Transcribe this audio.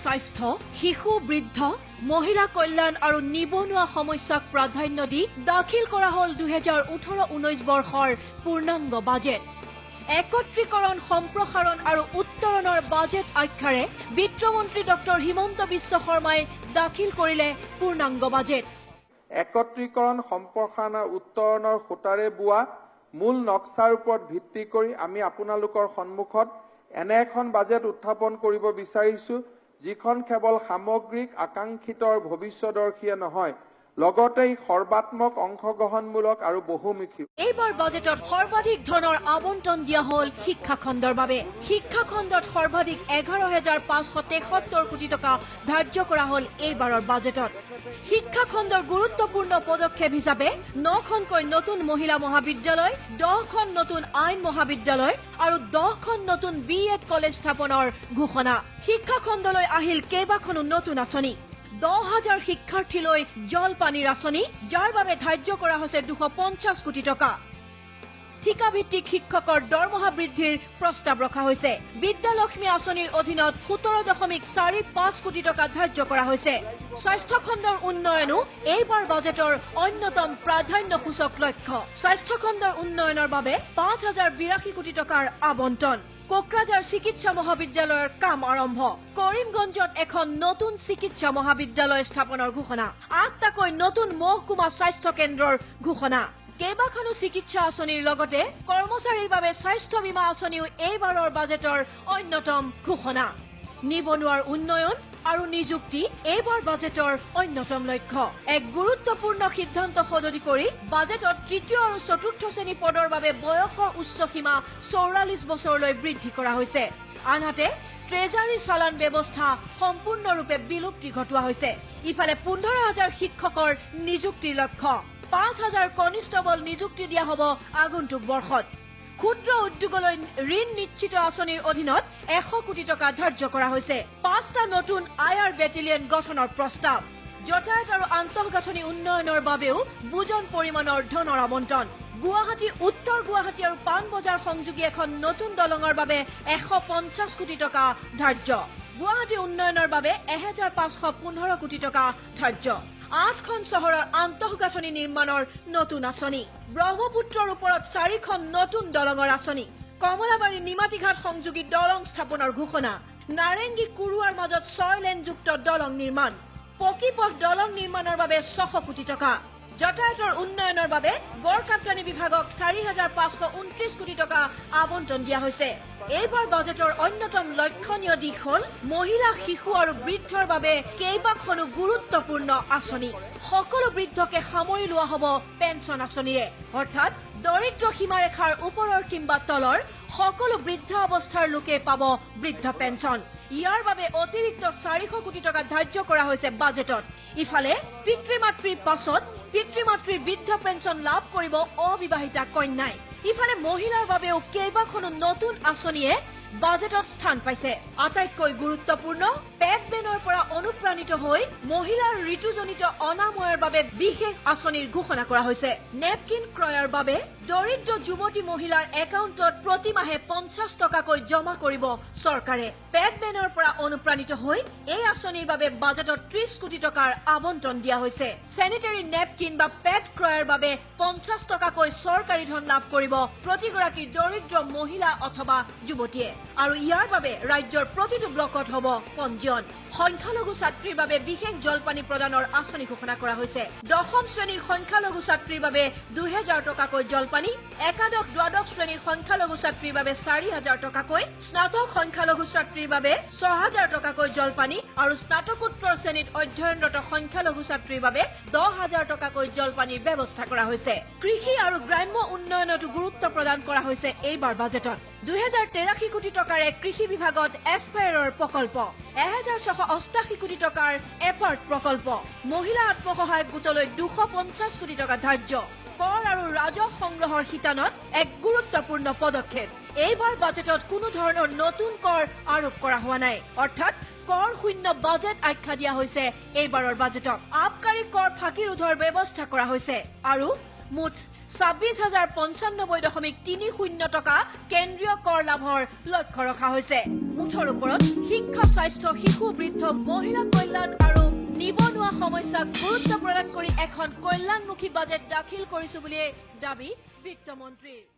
স্বাস্থ্য, শিশু বৃদ্ধ, মহিলা কল্যাণ আৰু নিবনুৱা সমস্যাক প্ৰাধান্য দি দাখিল কৰা হ'ল 2018-19 বৰ্ষৰ পূৰ্ণাংগ বাজেট। একত্ৰীকৰণ, সম্প্ৰসাৰণ আৰু উত্তৰণৰ বাজেট আখ্যাৰে বিত্তমন্ত্ৰী ডক্টৰ হিমন্ত বিশ্ব শৰ্মাই দাখিল কৰিলে পূৰ্ণাংগ বাজেট। একত্ৰীকৰণ, সম্প্ৰসাৰণ আৰু উত্তৰণৰ খুঁটাৰে বোৱা মূল নক্সাৰ ওপৰত ভিত্তি কৰি আমি আপোনালোকৰ সন্মুখত এনে এখন বাজেট উত্থাপন কৰিব বিচাৰিছো, যিখন কেৱল সামগ্ৰিক আকাংক্ষিতৰ ভৱিষ্যদৰ্শীয়ে নহয়, লগতে সৰ্বাত্মক অংশগ্ৰহণমূলক আৰু বহুমুখী। এইবাৰ বাজেটত সৰ্বাধিক ধনৰ আবণ্টন দিয়া হ'ল শিক্ষা খণ্ডৰ বাবে। শিক্ষা খণ্ডত সৰ্বাধিক 11,573 কোটি টকা ধাৰ্য কৰা হ'ল এইবাৰৰ বাজেটত। শিক্ষা খণ্ডৰ গুৰুত্বপূৰ্ণ পদক্ষেপ হিচাপে 9খনকৈ নতুন মহিলা মহাবিদ্যালয়, 10খন নতুন আইন মহাবিদ্যালয় আৰু 10খন নতুন BEd কলেজ স্থাপনৰ ঘোষণা। শিক্ষা খণ্ডলৈ আহিল কেইবাখনো নতুন আঁচনি। 10,000 শিক্ষাৰ্থীলৈ জলপানীৰ আঁচনি, যাৰ বাবে ধাৰ্য কৰা হৈছে 250 কোটি টকা। ঠিকাভিত্তিক শিক্ষকৰ দৰমহা বৃদ্ধিৰ প্ৰস্তাৱ ৰখা হৈছে। বিদ্যালক্ষ্মী আঁচনিৰ অধীনত 17.45 কোটি টকা ধাৰ্য কৰা হৈছে। স্বাস্থ্য খণ্ডৰ উন্নয়নো এইবাৰ বাজেটৰ অন্যতম প্ৰাধান্যসূচক লক্ষ্য। স্বাস্থ্য খণ্ডৰ উন্নয়নৰ বাবে 5,082 কোটি টকাৰ আবণ্টন। কোকৰাঝাৰ চিকিৎসা মহাবিদ্যালয়ৰ কাম আৰম্ভ। কৰিমগঞ্জত এখন নতুন চিকিৎসা মহাবিদ্যালয় স্থাপনৰ ঘোষণা। 8টাকৈ নতুন মহকুমা স্বাস্থ্য কেন্দ্ৰৰ ঘোষণা। কেইবাখনো চিকিৎসা আঁচনিৰ লগতে কৰ্মচাৰীৰ বাবে স্বাস্থ্য বীমা আঁচনিও এইবাৰৰ বাজেটৰ অন্যতম ঘোষণা। নিবনুৱাৰ উন্নয়ন আৰু নিযুক্তি এইবাৰ বাজেটৰ অন্যতম লক্ষ্য। এক গুৰুত্বপূৰ্ণ সিদ্ধান্ত সদৰি কৰি বাজেটত তৃতীয় আৰু চতুৰ্থ শ্ৰেণী পদৰ বাবে বয়সৰ উচ্চ সীমা 44 বছৰলৈ বৃদ্ধি কৰা হৈছে। আনহাতে ট্ৰেজাৰী চালান ব্যৱস্থা সম্পূৰ্ণৰূপে বিলুপ্তি ঘটোৱা হৈছে। ইফালে 15,000 শিক্ষকৰ নিযুক্তিৰ লক্ষ্য। 5,000 কনিষ্টবল নিযুক্তি দিয়া হ'ব আগন্তুক বৰ্ষত। ক্ষুদ্ৰ উদ্যোগলৈ ঋণ নিশ্চিত আঁচনিৰ অধীনত 100 কোটি টকা ধাৰ্য কৰা হৈছে। 5টা নতুন IR বেটেলিয়ন গঠনৰ প্ৰস্তাৱ। যাতায়াত আৰু আন্তঃগাঁথনি উন্নয়নৰ বাবেও বুজন পৰিমাণৰ ধনৰ আবণ্টন। গুৱাহাটী, উত্তৰ গুৱাহাটী আৰু পাণবজাৰ সংযোগী এখন নতুন দলঙৰ বাবে 150 কোটি টকা ধাৰ্য। গুৱাহাটী উন্নয়নৰ বাবে 1,515 কোটি টকা ধাৰ্য। 8খন চহৰৰ আন্তঃগাঁথনি নিৰ্মাণৰ নতুন আঁচনি। ব্ৰহ্মপুত্ৰৰ ওপৰত 4খন নতুন দলঙৰ আঁচনি। কমলাবাৰী নিমাতীঘাট সংযোগী দলং স্থাপনৰ ঘোষণা। নাৰেংগী কুৰুৱাৰ মাজত 6 লেনযুক্ত দলং নিৰ্মাণ। পকীপথ দলং নিৰ্মাণৰ বাবে 600 কোটি টকা। যাতায়াতৰ উন্নয়নৰ বাবে গড়কাপ্তানি বিভাগক 4,529 কোটি টকা আবণ্টন দিয়া হৈছে। এইবাৰ বাজেটৰ অন্যতম লক্ষণীয় দিশ হ'ল মহিলা, শিশু আৰু বৃদ্ধৰ বাবে কেইবাখনো গুৰুত্বপূৰ্ণ আঁচনি। সকলো বৃদ্ধকে সামৰি লোৱা হ'ব পেঞ্চন আঁচনিৰে। অৰ্থাৎ দৰিদ্ৰ সীমাৰেখাৰ ওপৰৰ কিংবা তলৰ সকলো বৃদ্ধ অৱস্থাৰ লোকে পাব বৃদ্ধ পেঞ্চন। ইয়াৰ বাবে অতিৰিক্ত 400 কোটি টকা ধাৰ্য কৰা হৈছে বাজেটত। ইফালে পিতৃ-মাতৃৰ পাছত পিতৃ-মাতৃৰ বৃদ্ধ পেঞ্চন লাভ কৰিব অবিবাহিতা কন্যাই। ইফালে মহিলাৰ বাবেও কেইবাখনো নতুন আঁচনিয়ে বাজেটত স্থান পাইছে। আটাইতকৈ গুৰুত্বপূৰ্ণ, পেট বেনৰ পৰা অনুপ্ৰাণিত হৈ মহিলাৰ ঋতুজনিত অনাময়ৰ বাবে বিশেষ আঁচনিৰ ঘোষণা কৰা হৈছে। নেপকিন ক্ৰয়ৰ বাবে দৰিদ্ৰ যুৱতী মহিলাৰ একাউণ্টত প্ৰতিমাহে 50 টকাকৈ জমা কৰিব চৰকাৰে। পেট বেনৰ পৰা অনুপ্ৰাণিত হৈ এই আঁচনিৰ বাবে বাজেটত 30 কোটি টকাৰ আবণ্টন দিয়া হৈছে। চেনিটাৰী নেপকিন বা পেট ক্ৰয়ৰ বাবে 50 টকাকৈ চৰকাৰী ধন লাভ কৰিব প্ৰতিগৰাকী দৰিদ্ৰ মহিলা অথবা যুৱতীয়ে। আৰু ইয়াৰ বাবে ৰাজ্যৰ প্ৰতিটো ব্লকত হ'ব পঞ্জীয়ন। সংখ্যালঘু ছাত্ৰীৰ বাবে বিশেষ জলপানী প্ৰদানৰ আঁচনি ঘোষণা কৰা হৈছে। 10ম শ্ৰেণীৰ সংখ্যালঘু ছাত্ৰীৰ বাবে 2,000 টকাকৈ জলপানী, একাদশ দ্বাদশ শ্ৰেণীৰ সংখ্যালঘু ছাত্ৰীৰ বাবে 4,000 টকাকৈ, স্নাতক সংখ্যালঘু ছাত্ৰীৰ বাবে 6,000 টকাকৈ জলপানী আৰু স্নাতকোত্তৰ শ্ৰেণীত অধ্যয়নৰত সংখ্যালঘু ছাত্ৰীৰ বাবে 10,000 টকাকৈ জলপানীৰ ব্যৱস্থা কৰা হৈছে। কৃষি আৰু গ্ৰাম্য উন্নয়নতো গুৰুত্ব প্ৰদান কৰা হৈছে এইবাৰ বাজেটত। 2,083 কোটি টকাৰে কৃষি বিভাগত এছপায়াৰৰ প্ৰকল্প, 1,688 কোটি টকাৰ এপাৰ্ট প্ৰকল্প, মহিলা আত্মসহায়ক গোটলৈ 250 কোটি টকা ধাৰ্য। কৰ আৰু ৰাজহ সংগ্ৰহৰ শিতানত এক গুৰুত্বপূৰ্ণ পদক্ষেপ। এইবাৰ বাজেটত কোনো ধৰণৰ নতুন কৰ আৰোপ কৰা হোৱা নাই। অৰ্থাৎ কৰ শূন্য বাজেট আখ্যা দিয়া হৈছে এইবাৰৰ বাজেটক। আবকাৰী কৰ ফাঁকি ৰোধৰ ব্যৱস্থা কৰা হৈছে আৰু মুঠ 26,095.30 টকা কেন্দ্ৰীয় কৰ লাভৰ লক্ষ্য ৰখা হৈছে। মুঠৰ ওপৰত শিক্ষা, স্বাস্থ্য, শিশু, বৃদ্ধ, মহিলা কল্যাণ আৰু নিবনুৱা সমস্যাক গুৰুত্ব প্ৰদান কৰি এখন কল্যাণমুখী বাজেট দাখিল কৰিছো বুলি দাবী বিত্তমন্ত্ৰীৰ।